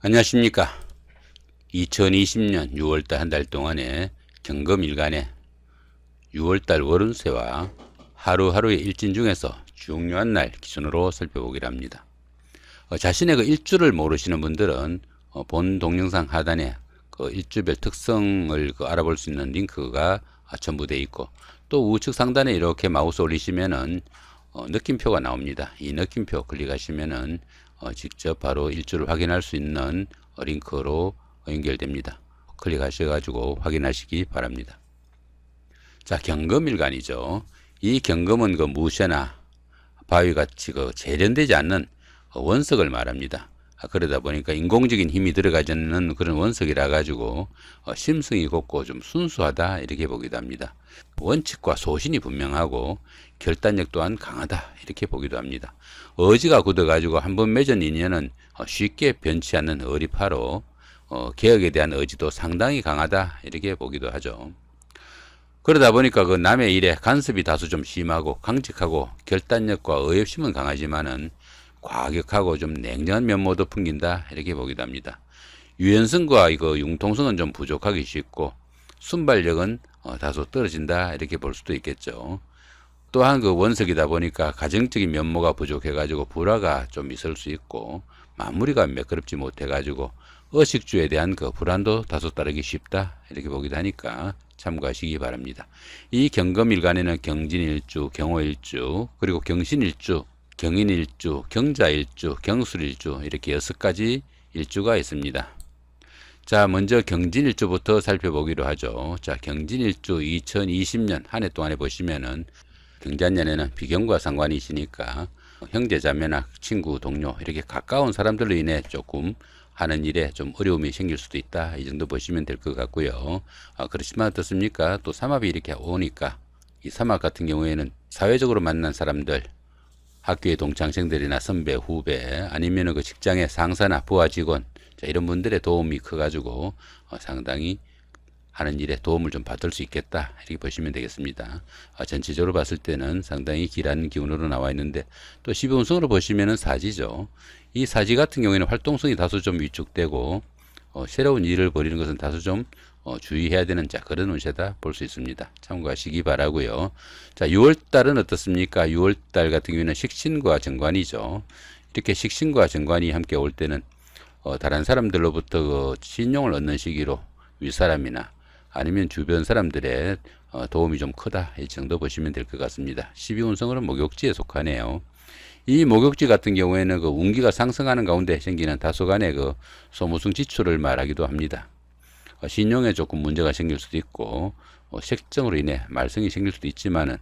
안녕하십니까. 2020년 6월달 한 달 동안의 경금일간의 6월달 월운세와 하루하루의 일진 중에서 중요한 날 기준으로 살펴보기로 합니다. 자신의 그 일주를 모르시는 분들은 본 동영상 하단에 그 일주별 특성을 알아볼 수 있는 링크가 첨부되어 있고, 또 우측 상단에 이렇게 마우스 올리시면은 느낌표가 나옵니다. 이 느낌표 클릭하시면은 직접 바로 일주를 확인할 수 있는 링크로 연결됩니다. 클릭하셔가지고 확인하시기 바랍니다. 자, 경금일간이죠. 이 경금은 그 무쇠나 바위같이 그 재련되지 않는 원석을 말합니다. 그러다 보니까 인공적인 힘이 들어가지 않는 그런 원석이라 가지고 심성이 곱고 좀 순수하다, 이렇게 보기도 합니다. 원칙과 소신이 분명하고 결단력 또한 강하다, 이렇게 보기도 합니다. 의지가 굳어 가지고 한번 맺은 인연은 쉽게 변치 않는 의리파로 개혁에 대한 의지도 상당히 강하다, 이렇게 보기도 하죠. 그러다 보니까 그 남의 일에 간섭이 다소 좀 심하고 강직하고 결단력과 의협심은 강하지만은 과격하고 좀 냉정한 면모도 풍긴다, 이렇게 보기도 합니다. 유연성과 이거 융통성은 좀 부족하기 쉽고 순발력은 다소 떨어진다, 이렇게 볼 수도 있겠죠. 또한 그 원석이다 보니까 가정적인 면모가 부족해 가지고 불화가 좀 있을 수 있고, 마무리가 매끄럽지 못해 가지고 의식주에 대한 그 불안도 다소 따르기 쉽다, 이렇게 보기도 하니까 참고하시기 바랍니다. 이 경금일간에는 경진일주, 경호일주, 그리고 경신일주, 경인일주, 경자일주, 경술일주, 이렇게 6가지 일주가 있습니다. 자, 먼저 경진일주부터 살펴보기로 하죠. 자, 경진일주 2020년 한 해 동안에 보시면은 경자년에는 비경과 상관이 있으니까 형제자매나 친구, 동료 이렇게 가까운 사람들로 인해 조금 하는 일에 좀 어려움이 생길 수도 있다, 이 정도 보시면 될 것 같고요. 그렇지만 어떻습니까? 또 삼합이 이렇게 오니까 이 삼합 같은 경우에는 사회적으로 만난 사람들, 학교의 동창생들이나 선배, 후배, 아니면 그 직장의 상사나 부하 직원, 자, 이런 분들의 도움이 커가지고 상당히 하는 일에 도움을 좀 받을 수 있겠다, 이렇게 보시면 되겠습니다. 전체적으로 봤을 때는 상당히 길한 기운으로 나와 있는데, 또 12운성으로 보시면은 사지죠. 이 사지 같은 경우에는 활동성이 다소 좀 위축되고 새로운 일을 벌이는 것은 다소 좀 주의해야 되는, 자, 그런 운세다 볼 수 있습니다. 참고하시기 바라고요. 자, 6월달은 어떻습니까? 6월달 같은 경우에는 식신과 정관이죠. 이렇게 식신과 정관이 함께 올 때는 다른 사람들로부터 그 신용을 얻는 시기로 윗사람이나 아니면 주변 사람들의 도움이 좀 크다, 이 정도 보시면 될 것 같습니다. 12운성으로는 목욕지에 속하네요. 이 목욕지 같은 경우에는 그 운기가 상승하는 가운데 생기는 다소간의 그 소무성 지출을 말하기도 합니다. 신용에 조금 문제가 생길 수도 있고 색정으로 인해 말썽이 생길 수도 있지만은,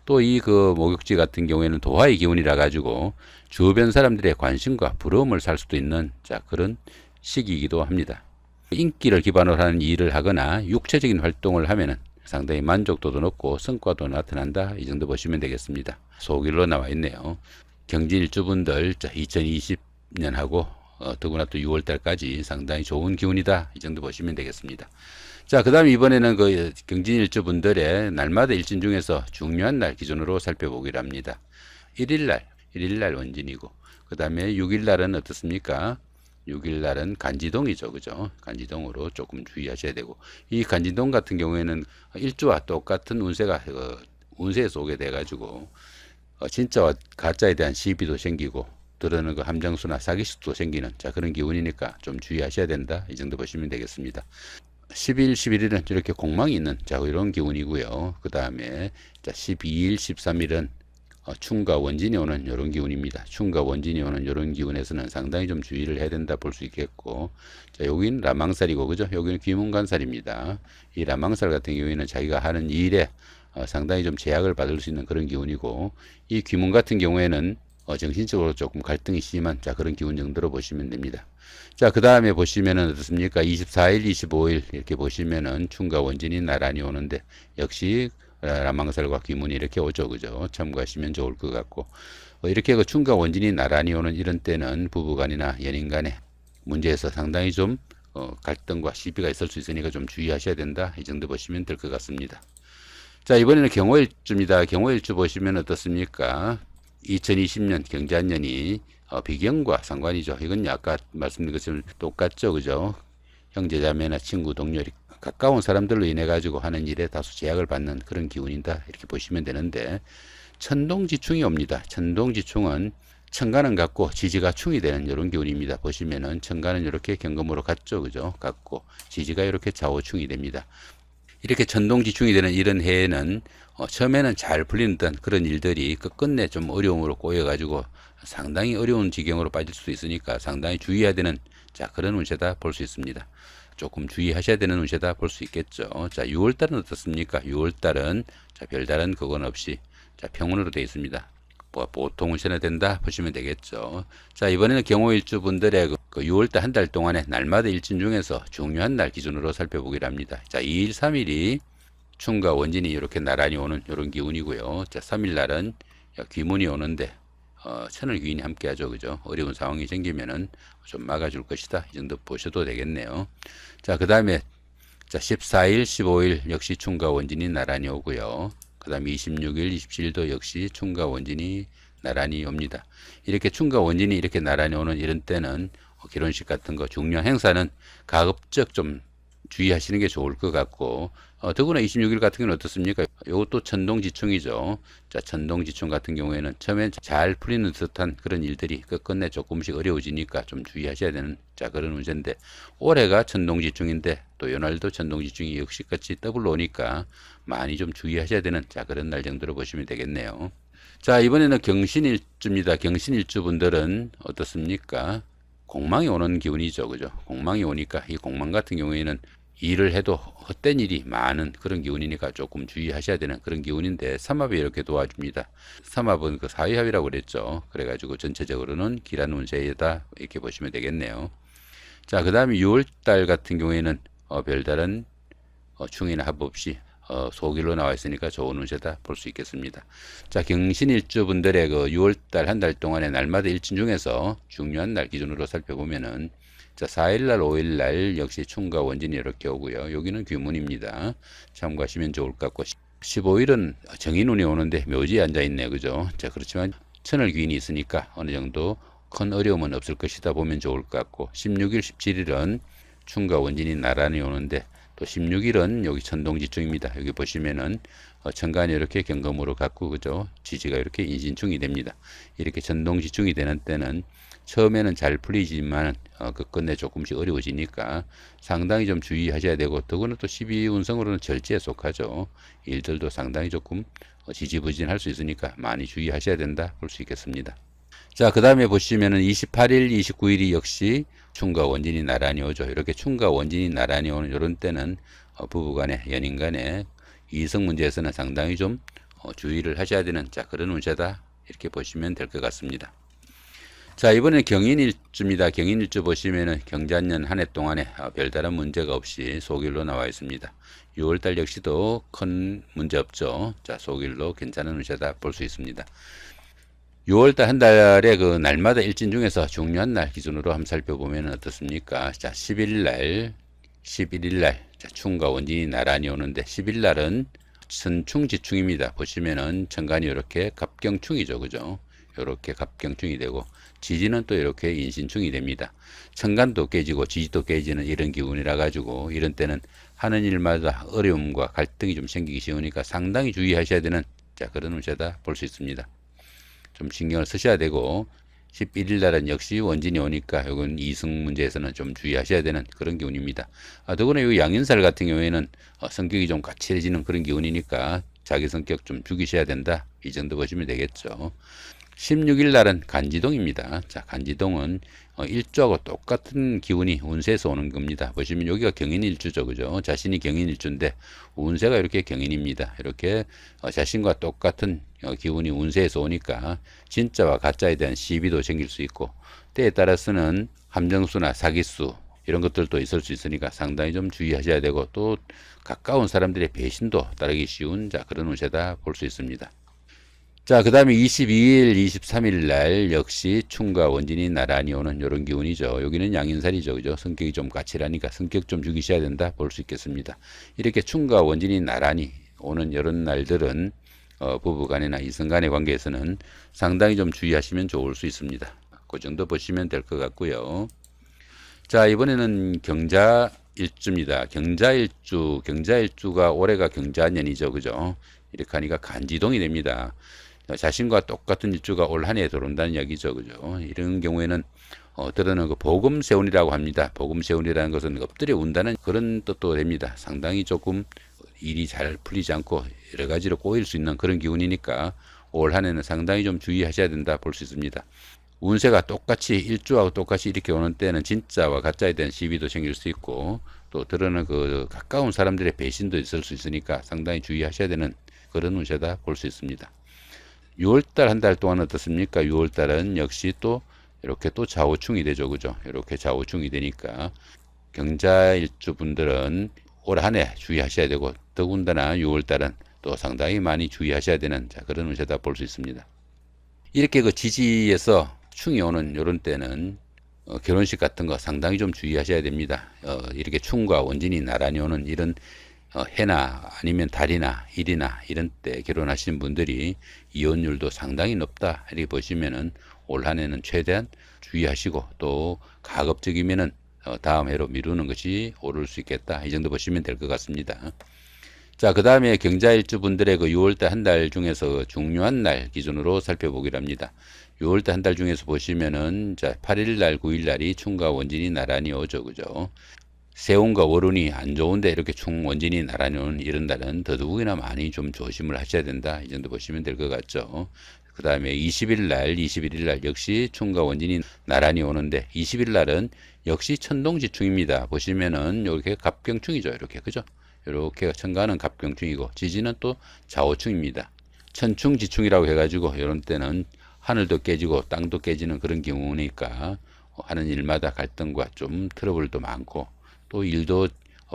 또 이 그 목욕지 같은 경우에는 도화의 기운이라 가지고 주변 사람들의 관심과 부러움을 살 수도 있는, 자, 그런 시기이기도 합니다. 인기를 기반으로 하는 일을 하거나 육체적인 활동을 하면은 상당히 만족도도 높고 성과도 나타난다, 이 정도 보시면 되겠습니다. 소길로 나와 있네요. 경진일주분들 2020년하고 더구나 또 6월달까지 상당히 좋은 기운이다, 이 정도 보시면 되겠습니다. 자, 그 다음 이번에는 그 경진일주분들의 날마다 일진 중에서 중요한 날 기준으로 살펴보기로 합니다. 1일날 원진이고, 그 다음에 6일날은 어떻습니까? 6일날은 간지동이죠, 그죠? 간지동으로 조금 주의하셔야 되고, 이 간지동 같은 경우에는 일주와 똑같은 운세가 운세에서 오게 돼가지고 진짜와 가짜에 대한 시비도 생기고 들어는 그 함정수나 사기수도 생기는, 자, 그런 기운이니까 좀 주의하셔야 된다, 이 정도 보시면 되겠습니다. 10일, 11일은 이렇게 공망이 있는, 자, 이런 기운이고요. 그 다음에 12일, 13일은 충과 원진이 오는 이런 기운입니다. 충과 원진이 오는 이런 기운에서는 상당히 좀 주의를 해야 된다 볼 수 있겠고, 자, 여기는 라망살이고, 그죠? 여기는 귀문간살입니다. 이 라망살 같은 경우에는 자기가 하는 일에 상당히 좀 제약을 받을 수 있는 그런 기운이고, 이 귀문 같은 경우에는 정신적으로 조금 갈등이 심한, 자, 그런 기운 정도로 보시면 됩니다. 자, 그 다음에 보시면은 어떻습니까? 24일, 25일 이렇게 보시면은 충과 원진이 나란히 오는데, 역시 라망살과 귀문이 이렇게 오죠, 그죠? 참고하시면 좋을 것 같고, 이렇게 그 충과 원진이 나란히 오는 이런 때는 부부간이나 연인간에 문제에서 상당히 좀 갈등과 시비가 있을 수 있으니까 좀 주의하셔야 된다, 이 정도 보시면 될 것 같습니다. 자, 이번에는 경호일주입니다. 경호일주 보시면 어떻습니까? 2020년 경자년이 비경과 상관이죠. 이건 아까 말씀드린 것처럼 똑같죠. 그죠? 형제자매나 친구, 동료, 가까운 사람들로 인해 가지고 하는 일에 다소 제약을 받는 그런 기운이다. 이렇게 보시면 되는데, 천동지충이 옵니다. 천동지충은 천간은 같고 지지가 충이 되는 이런 기운입니다. 보시면은 천간은 이렇게 경금으로 갔죠. 그죠? 같고 지지가 이렇게 좌우충이 됩니다. 이렇게 천동지충이 되는 이런 해에는 처음에는 잘 풀리는 듯한 그런 일들이 끝끝내 좀 어려움으로 꼬여가지고 상당히 어려운 지경으로 빠질 수도 있으니까 상당히 주의해야 되는 그런 운세다 볼 수 있습니다. 조금 주의하셔야 되는 운세다 볼 수 있겠죠. 자, 6월달은 어떻습니까? 6월달은 별다른 그건 없이 평운으로 되어 있습니다. 보통 운세나 된다 보시면 되겠죠. 자, 이번에는 경호일주 분들의 그 6월달 한 달 동안의 날마다 일진 중에서 중요한 날 기준으로 살펴보기로 합니다. 자, 2일, 3일이 충과 원진이 이렇게 나란히 오는 이런 기운이고요. 자, 3일 날은 귀문이 오는데 천을 귀인이 함께 하죠. 그죠? 어려운 상황이 생기면은 좀 막아줄 것이다. 이 정도 보셔도 되겠네요. 자, 그 다음에 14일, 15일 역시 충과 원진이 나란히 오고요. 그 다음에 26일, 27일도 역시 충과 원진이 나란히 옵니다. 이렇게 충과 원진이 이렇게 나란히 오는 이런 때는 결혼식 같은 거 중요한 행사는 가급적 좀 주의하시는 게 좋을 것 같고, 더구나 26일 같은 경우는 어떻습니까? 이것도 천동지충이죠. 자, 천동지충 같은 경우에는 처음엔 잘 풀리는 듯한 그런 일들이 끝끝내 조금씩 어려워지니까 좀 주의하셔야 되는 그런 운세인데, 올해가 천동지충인데 또 연말도 천동지충이 역시 같이 더블로 오니까 많이 좀 주의하셔야 되는 그런 날 정도로 보시면 되겠네요. 자, 이번에는 경신일주입니다. 경신일주 분들은 어떻습니까? 공망이 오는 기운이죠. 그죠? 공망이 오니까 이 공망 같은 경우에는 일을 해도 헛된 일이 많은 그런 기운이니까 조금 주의하셔야 되는 그런 기운인데, 삼합이 이렇게 도와줍니다. 삼합은 그 사위합이라고 그랬죠. 그래가지고 전체적으로는 길한 운세이다 이렇게 보시면 되겠네요. 자, 그 다음에 6월달 같은 경우에는 별다른 충이나 합 없이 소길로 나와 있으니까 좋은 운세다 볼 수 있겠습니다. 자, 경신일주 분들의 그 6월달 한 달 동안의 날마다 일진 중에서 중요한 날 기준으로 살펴보면은, 자, 4일날, 5일날 역시 충과 원진이 이렇게 오고요. 여기는 귀문입니다. 참고하시면 좋을 것 같고, 15일은 정인운이 오는데 묘지에 앉아 있네요. 그죠? 자, 그렇지만 천을 귀인이 있으니까 어느 정도 큰 어려움은 없을 것이다 보면 좋을 것 같고, 16일, 17일은 충과 원진이 나란히 오는데, 또 16일은 여기 천동지충입니다. 여기 보시면은 천간이 이렇게 경금으로 갖고, 그죠? 지지가 이렇게 인신충이 됩니다. 이렇게 천동지충이 되는 때는 처음에는 잘 풀리지만 끝끝내 조금씩 어려워지니까 상당히 좀 주의하셔야 되고, 더구나 또 12운성으로는 절제에 속하죠. 일들도 상당히 조금 지지부진할 수 있으니까 많이 주의하셔야 된다 볼 수 있겠습니다. 자, 그 다음에 보시면은 28일, 29일이 역시 충과 원진이 나란히 오죠. 이렇게 충과 원진이 나란히 오는 이런 때는 부부간에, 연인 간에 이성 문제에서는 상당히 좀 주의를 하셔야 되는 그런 운세다 이렇게 보시면 될 것 같습니다. 자, 이번에는 경인일주입니다. 경인일주 보시면은 경자년 한 해 동안에 별다른 문제가 없이 소길로 나와 있습니다. 6월달 역시도 큰 문제 없죠. 자, 소길로 괜찮은 운세다 볼 수 있습니다. 6월달 한 달의 그 날마다 일진 중에서 중요한 날 기준으로 한번 살펴보면 어떻습니까? 자, 11일날, 11일날, 충과 원진이 나란히 오는데, 10일날은 천충지충입니다. 보시면은 천간이 이렇게 갑경충이죠. 그죠? 이렇게 갑경충이 되고, 지지는 또 이렇게 인신충이 됩니다. 천간도 깨지고 지지도 깨지는 이런 기운이라 가지고, 이런 때는 하는 일마다 어려움과 갈등이 좀 생기기 쉬우니까 상당히 주의하셔야 되는 그런 운세다 볼 수 있습니다. 좀 신경을 쓰셔야 되고, 11일 날은 역시 원진이 오니까 이건 이승 문제에서는 좀 주의하셔야 되는 그런 기운입니다. 더구나 이 양인살 같은 경우에는 성격이 좀 까칠해지는 그런 기운이니까 자기 성격 좀 죽이셔야 된다. 이 정도 보시면 되겠죠. 16일 날은 간지동입니다. 자, 간지동은 일주하고 똑같은 기운이 운세에서 오는 겁니다. 보시면 여기가 경인일주죠. 그죠? 자신이 경인일주인데 운세가 이렇게 경인입니다. 이렇게 자신과 똑같은 기운이 운세에서 오니까 진짜와 가짜에 대한 시비도 생길 수 있고, 때에 따라서는 함정수나 사기수 이런 것들도 있을 수 있으니까 상당히 좀 주의하셔야 되고, 또 가까운 사람들의 배신도 따르기 쉬운 그런 운세다 볼 수 있습니다. 자, 그 다음에 22일, 23일 날 역시 충과 원진이 나란히 오는 이런 기운이죠. 여기는 양인살이죠. 그죠? 성격이 좀 까칠하니까 성격 좀 죽이셔야 된다 볼 수 있겠습니다. 이렇게 충과 원진이 나란히 오는 이런 날들은 부부 간이나 이성 간의 관계에서는 상당히 좀 주의하시면 좋을 수 있습니다. 그 정도 보시면 될 것 같고요. 자, 이번에는 경자일주입니다. 경자일주가 올해가 경자년이죠. 그죠? 이렇게 하니까 간지동이 됩니다. 자신과 똑같은 일주가 올 한 해에 들어온다는 이야기죠. 그죠? 이런 경우에는 때로는 그 복음세운이라고 합니다. 복음세운이라는 것은 엎드려 운다는 그런 뜻도 됩니다. 상당히 조금 일이 잘 풀리지 않고 여러 가지로 꼬일 수 있는 그런 기운이니까 올 한 해는 상당히 좀 주의하셔야 된다 볼 수 있습니다. 운세가 똑같이 일주하고 똑같이 이렇게 오는 때는 진짜와 가짜에 대한 시비도 생길 수 있고 또 때로는 그 가까운 사람들의 배신도 있을 수 있으니까 상당히 주의하셔야 되는 그런 운세다 볼 수 있습니다. 6월달 한 달 동안 어떻습니까? 6월달은 역시 또 이렇게 또 좌우충이 되죠. 그죠? 이렇게 좌우충이 되니까 경자일주 분들은 올 한 해 주의하셔야 되고 더군다나 6월달은 또 상당히 많이 주의하셔야 되는 그런 운세다 볼 수 있습니다. 이렇게 그 지지에서 충이 오는 이런 때는 결혼식 같은 거 상당히 좀 주의하셔야 됩니다. 이렇게 충과 원진이 나란히 오는 이런 해나 아니면 달이나 일이나 이런 때 결혼하시는 분들이 이혼율도 상당히 높다 이렇게 보시면은 올 한 해는 최대한 주의하시고 또 가급적이면은 다음 해로 미루는 것이 옳을 수 있겠다 이 정도 보시면 될 것 같습니다. 자, 그 다음에 경자일주 분들의 그 6월달 한 달 중에서 중요한 날 기준으로 살펴보기로 합니다. 6월달 한 달 중에서 보시면은 자 8일날 9일날이 충과 원진이 나란히 오죠. 그죠? 세운과 월운이 안 좋은데 이렇게 충 원진이 나란히 오는 이런 날은 더더욱이나 많이 좀 조심을 하셔야 된다 이 정도 보시면 될 것 같죠. 그 다음에 20일날 21일날 역시 충과 원진이 나란히 오는데 20일날은 역시 천동지충입니다. 보시면은 이렇게 갑경충이죠. 이렇게 그죠? 이렇게 천간은 갑경충이고 지지는 또 좌우충입니다. 천충지충이라고 해가지고 이런 때는 하늘도 깨지고 땅도 깨지는 그런 경우니까 하는 일마다 갈등과 좀 트러블도 많고 또 일도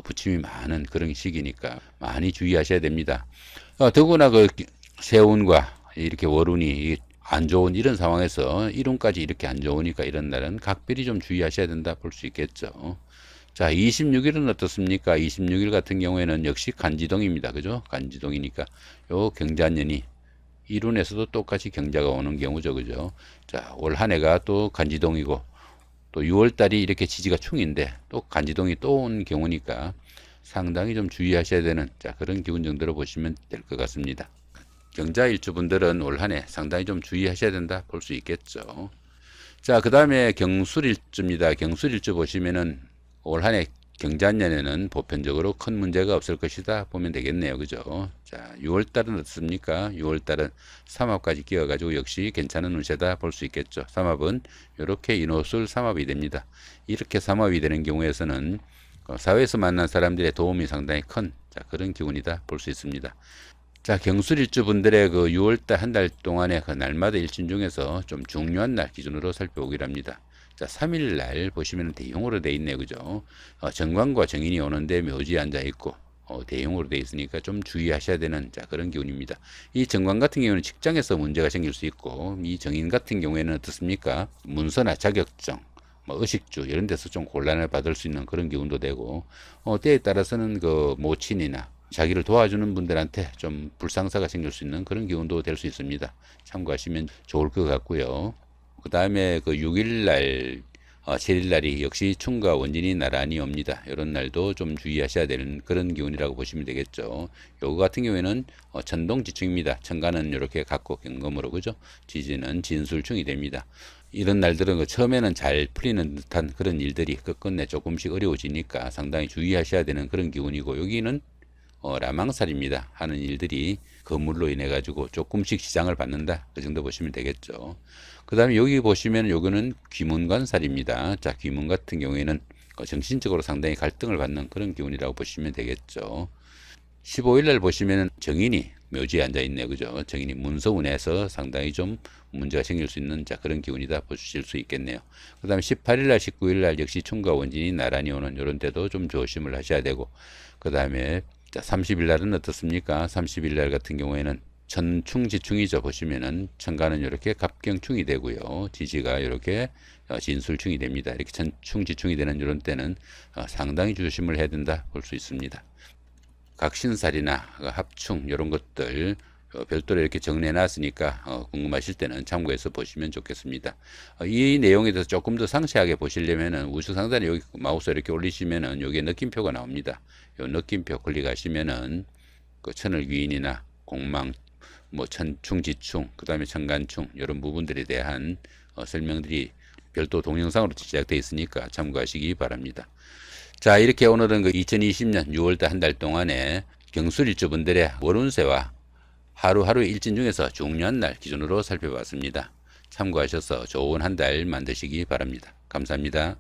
부침이 많은 그런 시기니까 많이 주의하셔야 됩니다. 더구나 그 세운과 이렇게 월운이 안 좋은 이런 상황에서 일운까지 이렇게 안 좋으니까 이런 날은 각별히 좀 주의하셔야 된다 볼 수 있겠죠. 자, 26일은 어떻습니까? 26일 같은 경우에는 역시 간지동입니다. 그죠? 간지동이니까 요 경자년이 일운에서도 똑같이 경자가 오는 경우죠. 그죠? 자, 올 한 해가 또 간지동이고 또 6월달이 이렇게 지지가 충인데 또 간지동이 또 온 경우니까 상당히 좀 주의하셔야 되는 그런 기운 정도로 보시면 될 것 같습니다. 경자일주분들은 올 한 해 상당히 좀 주의하셔야 된다 볼 수 있겠죠. 자, 그 다음에 경술일주입니다. 경술일주 보시면은 올 한 해 경자년에는 보편적으로 큰 문제가 없을 것이다 보면 되겠네요. 그죠? 자, 6월달은 어떻습니까? 6월달은 삼합까지 끼어가지고 역시 괜찮은 운세다 볼 수 있겠죠. 삼합은 이렇게 인호술 삼합이 됩니다. 이렇게 삼합이 되는 경우에서는 사회에서 만난 사람들의 도움이 상당히 큰 그런 기운이다 볼 수 있습니다. 자, 경술일주 분들의 그 6월달 한 달 동안의 그 날마다 일진 중에서 좀 중요한 날 기준으로 살펴보기로 합니다. 자, 3일날 보시면 대용으로 돼 있네요. 그죠? 정관과 정인이 오는데 묘지에 앉아 있고 대용으로 돼 있으니까 좀 주의하셔야 되는 그런 기운입니다. 이 정관 같은 경우는 직장에서 문제가 생길 수 있고 이 정인 같은 경우에는 어떻습니까? 문서나 자격증 뭐 의식주 이런 데서 좀 곤란을 받을 수 있는 그런 기운도 되고 때에 따라서는 그 모친이나 자기를 도와주는 분들한테 좀 불상사가 생길 수 있는 그런 기운도 될 수 있습니다. 참고하시면 좋을 것 같고요. 그 다음에 그 6일날 7일날이 역시 충과 원진이 나란히 옵니다. 이런 날도 좀 주의하셔야 되는 그런 기운이라고 보시면 되겠죠. 요거 같은 경우에는 천동지충입니다. 천간은 이렇게 갖고 경금으로 그죠? 지지는 진술충이 됩니다. 이런 날들은 처음에는 잘 풀리는 듯한 그런 일들이 끝끝내 조금씩 어려워지니까 상당히 주의하셔야 되는 그런 기운이고 여기는 라망살입니다. 하는 일들이 건물로 인해 가지고 조금씩 지장을 받는다. 그 정도 보시면 되겠죠. 그 다음에 여기 보시면 요거는 귀문관살입니다. 자, 귀문 같은 경우에는 정신적으로 상당히 갈등을 받는 그런 기운이라고 보시면 되겠죠. 15일날 보시면 정인이 묘지에 앉아 있네요. 그죠? 정인이 문서운에서 상당히 좀 문제가 생길 수 있는 그런 기운이다 보실 수 있겠네요. 그 다음에 18일날 19일날 역시 충과 원진이 나란히 오는 이런 때도 좀 조심을 하셔야 되고 그 다음에 30일날은 어떻습니까? 30일날 같은 경우에는 천충지충이죠. 보시면은 천간은 이렇게 갑경충이 되고요. 지지가 이렇게 진술충이 됩니다. 이렇게 천충지충이 되는 이런 때는 상당히 조심을 해야 된다 볼 수 있습니다. 각신살이나 합충 이런 것들 별도로 이렇게 정리해 놨으니까 궁금하실 때는 참고해서 보시면 좋겠습니다. 이 내용에 대해서 조금 더 상세하게 보시려면은 우측 상단에 여기 마우스 이렇게 올리시면은 여기에 느낌표가 나옵니다. 요 느낌표 클릭하시면은 그 천을 위인이나 공망, 뭐 천충, 지충, 그 다음에 천간충 이런 부분들에 대한 설명들이 별도 동영상으로 제작되어 있으니까 참고하시기 바랍니다. 자, 이렇게 오늘은 그 2020년 6월달 한 달 동안에 경술일주분들의 월운세와 하루하루 일진 중에서 중요한 날 기준으로 살펴봤습니다. 참고하셔서 좋은 한 달 만드시기 바랍니다. 감사합니다.